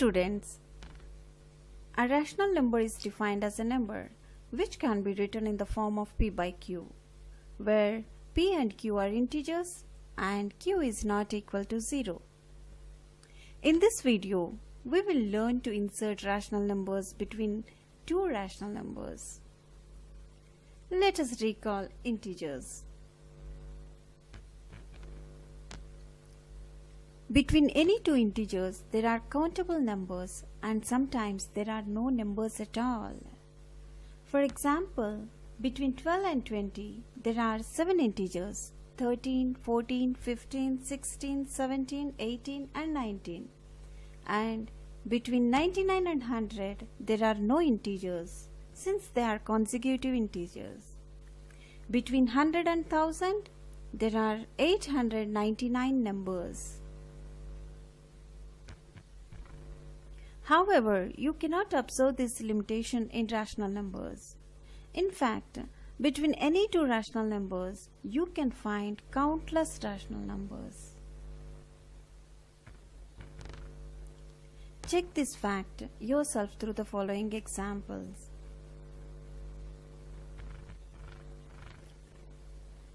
students, a rational number is defined as a number which can be written in the form of p by q, where p and q are integers and q is not equal to 0. In this video, we will learn to insert rational numbers between two rational numbers. Let us recall integers. Between any two integers, there are countable numbers and sometimes there are no numbers at all. For example, between 12 and 20, there are 7 integers: 13, 14, 15, 16, 17, 18 and 19. And between 99 and 100, there are no integers since they are consecutive integers. Between 100 and 1000, there are 899 numbers. However, you cannot observe this limitation in rational numbers. In fact, between any two rational numbers, you can find countless rational numbers. Check this fact yourself through the following examples.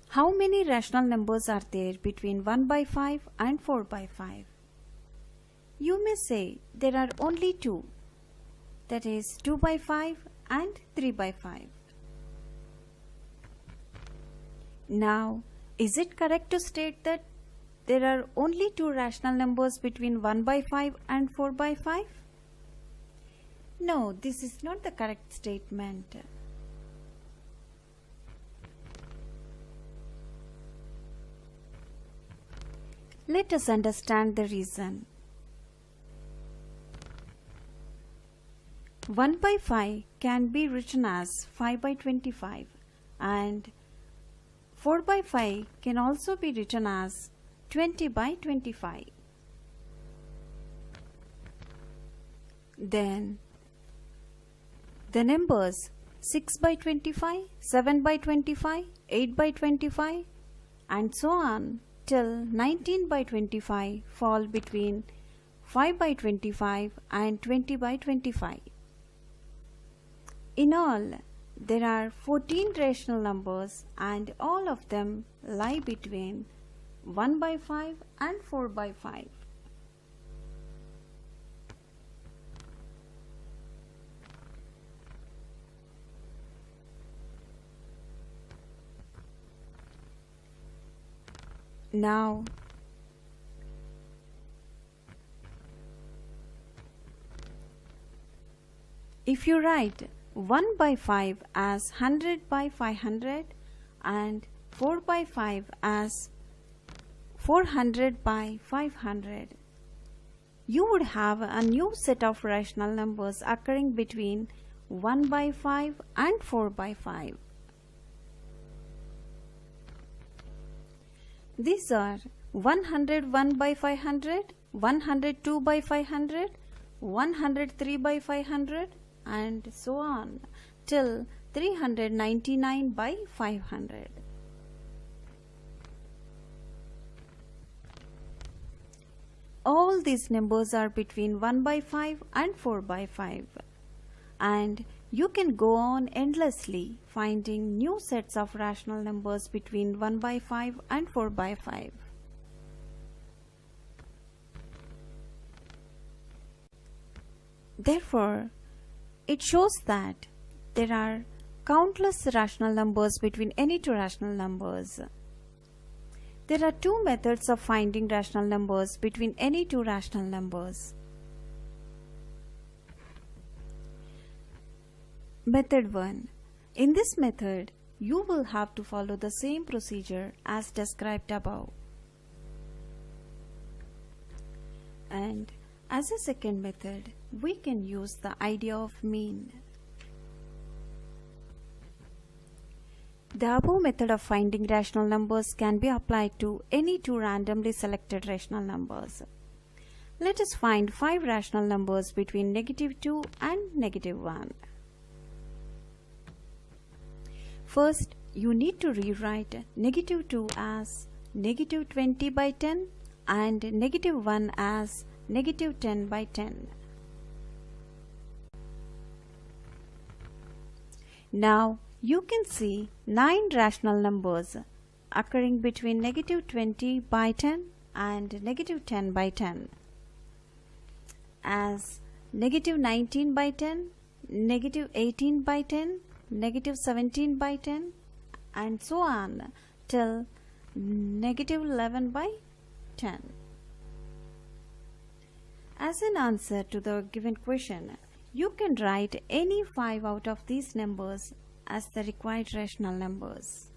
How many rational numbers are there between 1 by 5 and 4 by 5? You may say there are only two, that is 2 by 5 and 3 by 5. Now, is it correct to state that there are only two rational numbers between 1 by 5 and 4 by 5? No, this is not the correct statement. Let us understand the reason. 1 by 5 can be written as 5 by 25 and 4 by 5 can also be written as 20 by 25. Then the numbers 6 by 25, 7 by 25, 8 by 25 and so on till 19 by 25 fall between 5 by 25 and 20 by 25. In all, there are 14 rational numbers and all of them lie between 1 by 5 and 4 by 5. Now, if you write 1 by 5 as 100 by 500 and 4 by 5 as 400 by 500, you would have a new set of rational numbers occurring between 1 by 5 and 4 by 5. These are 101 by 500, 102 by 500, 103 by 500 and so on till 399 by 500. All these numbers are between 1 by 5 and 4 by 5 and you can go on endlessly finding new sets of rational numbers between 1 by 5 and 4 by 5. Therefore, it shows that there are countless rational numbers between any two rational numbers. There are two methods of finding rational numbers between any two rational numbers. Method 1. In this method, you will have to follow the same procedure as described above. And as a second method, we can use the idea of mean. The above method of finding rational numbers can be applied to any two randomly selected rational numbers. Let us find 5 rational numbers between -2 and -1. First, you need to rewrite -2 as -20 by 10 and -1 as -10 by 10. Now you can see 9 rational numbers occurring between negative 20 by 10 and negative 10 by 10 as negative 19 by 10, negative 18 by 10, negative 17 by 10 and so on till negative 11 by 10. As an answer to the given question, you can write any 5 out of these numbers as the required rational numbers.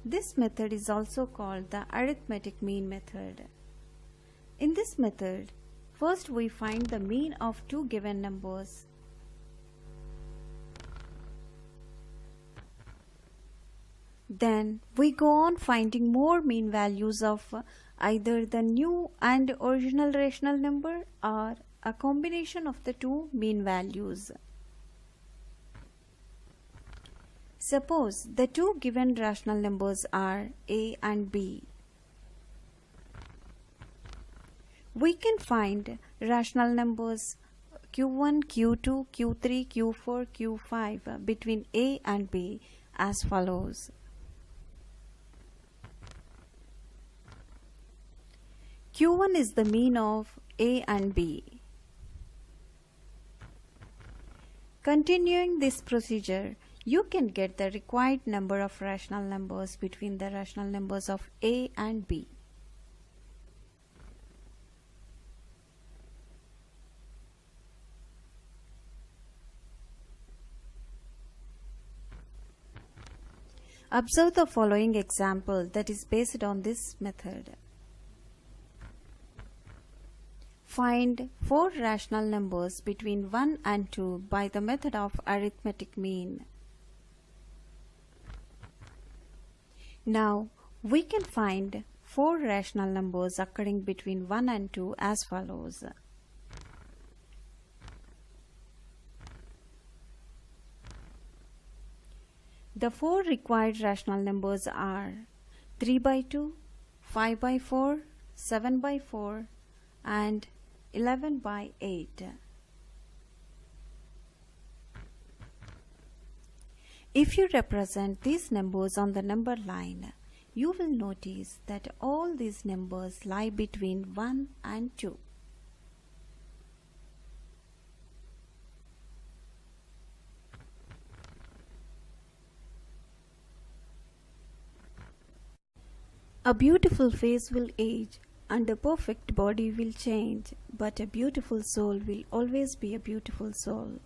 This method is also called the arithmetic mean method. In this method, first we find the mean of two given numbers. Then we go on finding more mean values of either the new and original rational number or a combination of the two mean values. Suppose the two given rational numbers are a and b. We can find rational numbers q1, q2, q3, q4, q5 between a and b as follows. q1 is the mean of a and b. Continuing this procedure, you can get the required number of rational numbers between the rational numbers of a and b. Observe the following example that is based on this method. Find 4 rational numbers between 1 and 2 by the method of arithmetic mean. Now we can find 4 rational numbers occurring between 1 and 2 as follows. The 4 required rational numbers are 3 by 2, 5 by 4, 7 by 4 and 11 by 8. If you represent these numbers on the number line, you will notice that all these numbers lie between 1 and 2. A beautiful face will age and a perfect body will change, but a beautiful soul will always be a beautiful soul.